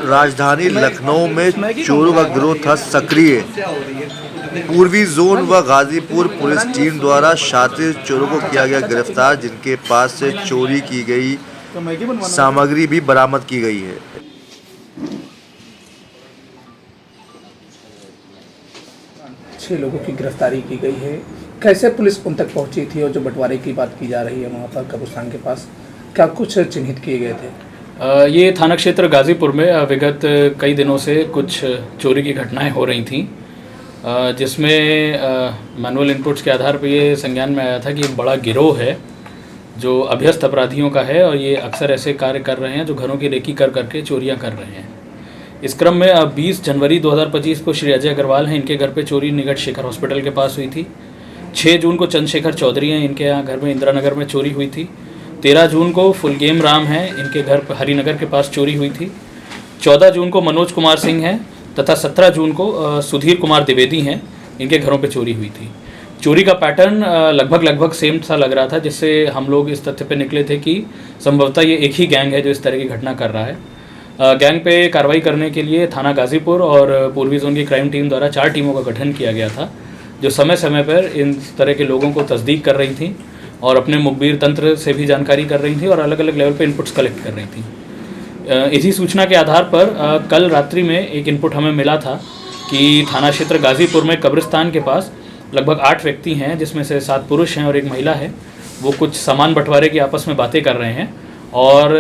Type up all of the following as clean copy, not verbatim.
राजधानी लखनऊ में चोरों का गिरोह था सक्रिय। पूर्वी जोन व गाजीपुर पुलिस टीम द्वारा शातिर चोरों को किया गया गिरफ्तार, जिनके पास से चोरी की गई सामग्री भी बरामद की गई है। 6 लोगों की गिरफ्तारी की गई है। कैसे पुलिस उन तक पहुंची थी और जो बंटवारे की बात की जा रही है वहां पर कब्रिस्तान के पास, क्या कुछ चिन्हित किए गए थे? ये थाना क्षेत्र गाजीपुर में विगत कई दिनों से कुछ चोरी की घटनाएं हो रही थीं, जिसमें मैनुअल इनपुट्स के आधार पर ये संज्ञान में आया था कि एक बड़ा गिरोह है जो अभ्यस्त अपराधियों का है और ये अक्सर ऐसे कार्य कर रहे हैं जो घरों की रेकी कर करके चोरियां कर रहे हैं। इस क्रम में 20 जनवरी 2025 को श्री अजय अग्रवाल हैं, इनके घर पे चोरी निकट शेखर हॉस्पिटल के पास हुई थी। 6 जून को चंद्रशेखर चौधरी हैं, इनके यहाँ घर में इंदिरा नगर में चोरी हुई थी। 13 जून को फुलगेम राम हैं, इनके घर पर हरिनगर के पास चोरी हुई थी। 14 जून को मनोज कुमार सिंह हैं तथा 17 जून को सुधीर कुमार द्विवेदी हैं, इनके घरों पे चोरी हुई थी। चोरी का पैटर्न लगभग सेम सा लग रहा था, जिससे हम लोग इस तथ्य पे निकले थे कि संभवतः ये एक ही गैंग है जो इस तरह की घटना कर रहा है। गैंग पे कार्रवाई करने के लिए थाना गाजीपुर और पूर्वी जोन की क्राइम टीम द्वारा 4 टीमों का गठन किया गया था, जो समय समय पर इन तरह के लोगों को तस्दीक कर रही थी और अपने मुखबिर तंत्र से भी जानकारी कर रही थी और अलग अलग लेवल पे इनपुट्स कलेक्ट कर रही थी। इसी सूचना के आधार पर कल रात्रि में एक इनपुट हमें मिला था कि थाना क्षेत्र गाजीपुर में कब्रिस्तान के पास लगभग 8 व्यक्ति हैं, जिसमें से 7 पुरुष हैं और 1 महिला है। वो कुछ सामान बंटवारे की आपस में बातें कर रहे हैं और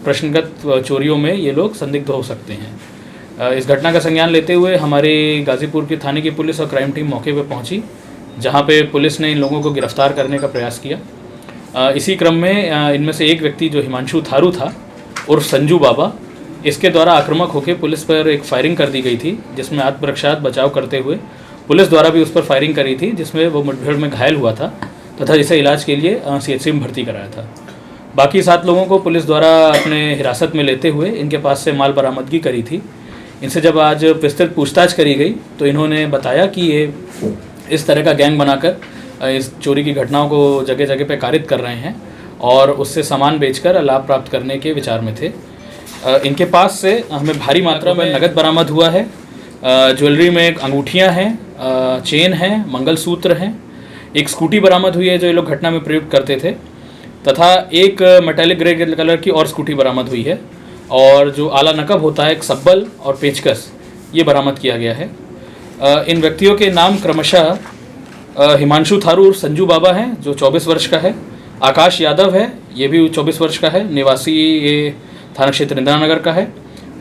प्रश्नगत चोरियों में ये लोग संदिग्ध हो सकते हैं। इस घटना का संज्ञान लेते हुए हमारे गाजीपुर के थाने की पुलिस और क्राइम टीम मौके पर पहुंची, जहां पे पुलिस ने इन लोगों को गिरफ्तार करने का प्रयास किया। इसी क्रम में इनमें से एक व्यक्ति जो हिमांशु थारू था उर्फ संजू बाबा, इसके द्वारा आक्रामक होकर पुलिस पर एक फायरिंग कर दी गई थी, जिसमें आत्मरक्षार्थ बचाव करते हुए पुलिस द्वारा भी उस पर फायरिंग करी थी, जिसमें वो मुठभेड़ में घायल हुआ था तथा जिसे इलाज के लिए CHC में भर्ती कराया था। बाकी 7 लोगों को पुलिस द्वारा अपने हिरासत में लेते हुए इनके पास से माल बरामदगी करी थी। इनसे जब आज विस्तृत पूछताछ करी गई तो इन्होंने बताया कि ये इस तरह का गैंग बनाकर इस चोरी की घटनाओं को जगह जगह पे कारित कर रहे हैं और उससे सामान बेचकर लाभ प्राप्त करने के विचार में थे। इनके पास से हमें भारी मात्रा में नगद बरामद हुआ है। ज्वेलरी में अंगूठियां हैं, चेन है, मंगलसूत्र हैं, एक स्कूटी बरामद हुई है जो ये लोग घटना में प्रयुक्त करते थे, तथा एक मेटालिक ग्रे कलर की और स्कूटी बरामद हुई है और जो आला नकब होता है, एक सब्बल और पेचकस, ये बरामद किया गया है। इन व्यक्तियों के नाम क्रमशः हिमांशु थारू और संजू बाबा हैं जो 24 वर्ष का है, आकाश यादव है, ये भी 24 वर्ष का है, निवासी ये थाना क्षेत्र इंदिरा नगर का है।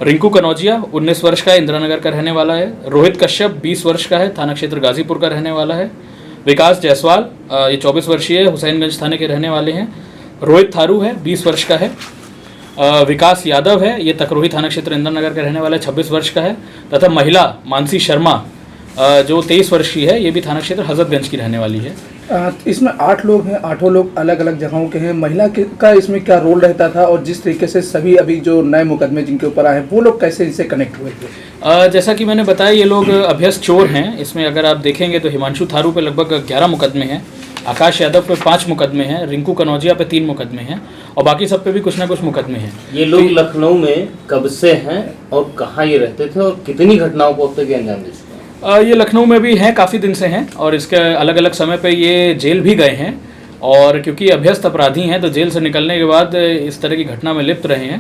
रिंकू कनौजिया 19 वर्ष का है, इंदिरा नगर का रहने वाला है। रोहित कश्यप 20 वर्ष का है, थाना क्षेत्र गाजीपुर का रहने वाला है। विकास जायसवाल ये 24 वर्षीय है, हुसैनगंज थाने के रहने वाले हैं। रोहित थारू है, 20 वर्ष का है। विकास यादव है, ये तकरोही थाना क्षेत्र इंदिरा नगर का रहने वाला है, 26 वर्ष का है। तथा महिला मानसी शर्मा जो 23 वर्ष की है, ये भी थाना क्षेत्र हजरतगंज की रहने वाली है। इसमें 8 लोग हैं, 8 लोग अलग अलग जगहों के हैं। महिला का इसमें क्या रोल रहता था और जिस तरीके से सभी अभी जो नए मुकदमे जिनके ऊपर आए हैं वो लोग कैसे इनसे कनेक्ट हुए थे? जैसा कि मैंने बताया, ये लोग अभ्यस्त चोर हैं। इसमें अगर आप देखेंगे तो हिमांशु थारू पे लगभग 11 मुकदमे हैं, आकाश यादव पे 5 मुकदमे हैं, रिंकू कनौजिया पे 3 मुकदमे हैं और बाकी सब पे भी कुछ ना कुछ मुकदमे हैं। ये लोग लखनऊ में कब से हैं और कहाँ ये रहते थे और कितनी घटनाओं को अब तक अंजाम दे चुके हैं? ये लखनऊ में भी हैं, काफ़ी दिन से हैं और इसके अलग अलग समय पे ये जेल भी गए हैं और क्योंकि अभ्यस्त अपराधी हैं तो जेल से निकलने के बाद इस तरह की घटना में लिप्त रहे हैं।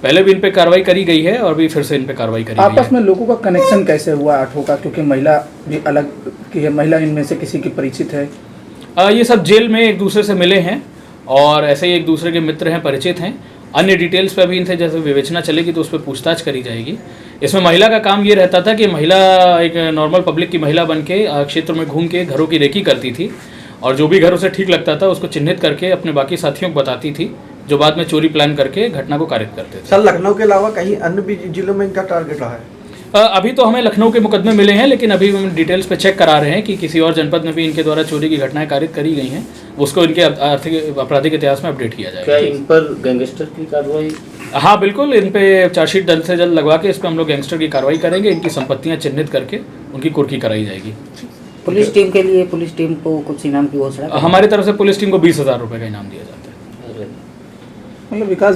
पहले भी इन पे कार्रवाई करी गई है और भी फिर से इन पे कार्रवाई करी गई है। आपस में लोगों का कनेक्शन कैसे हुआ 8 का, क्योंकि महिला भी अलग की है, महिला इनमें से किसी की परिचित है? ये सब जेल में एक दूसरे से मिले हैं और ऐसे ही एक दूसरे के मित्र हैं, परिचित हैं। अन्य डिटेल्स पे भी इनसे जैसे विवेचना चलेगी तो उस पर पूछताछ करी जाएगी। इसमें महिला का काम ये रहता था कि महिला एक नॉर्मल पब्लिक की महिला बन के क्षेत्र में घूम के घरों की रेकी करती थी और जो भी घर उसे ठीक लगता था उसको चिन्हित करके अपने बाकी साथियों को बताती थी, जो बाद में चोरी प्लान करके घटना को कारित करते थे। सर, लखनऊ के अलावा कहीं अन्य भी जिलों में इनका टारगेट रहा है? अभी तो हमें लखनऊ के मुकदमे मिले हैं, लेकिन अभी हम डिटेल्स पे चेक करा रहे हैं कि किसी और जनपद में भी इनके द्वारा चोरी की घटनाएं कारित करी गई हैं, उसको इनके आर्थिक आपराधिक इतिहास में अपडेट किया जाएगा। क्या इन पर गैंगस्टर की कार्रवाई? हाँ बिल्कुल, इन पे चार्जशीट जल्द से जल्द लगवा के इस पर हम लोग गैंगस्टर की कार्रवाई करेंगे। इनकी संपत्तियां चिन्हित करके उनकी कुर्की कराई जाएगी। पुलिस टीम के लिए पुलिस टीम को कुछ इनाम की घोषणा? हमारी तरफ से पुलिस टीम को 20,000 रुपये का इनाम दिया जाता है। मतलब विकास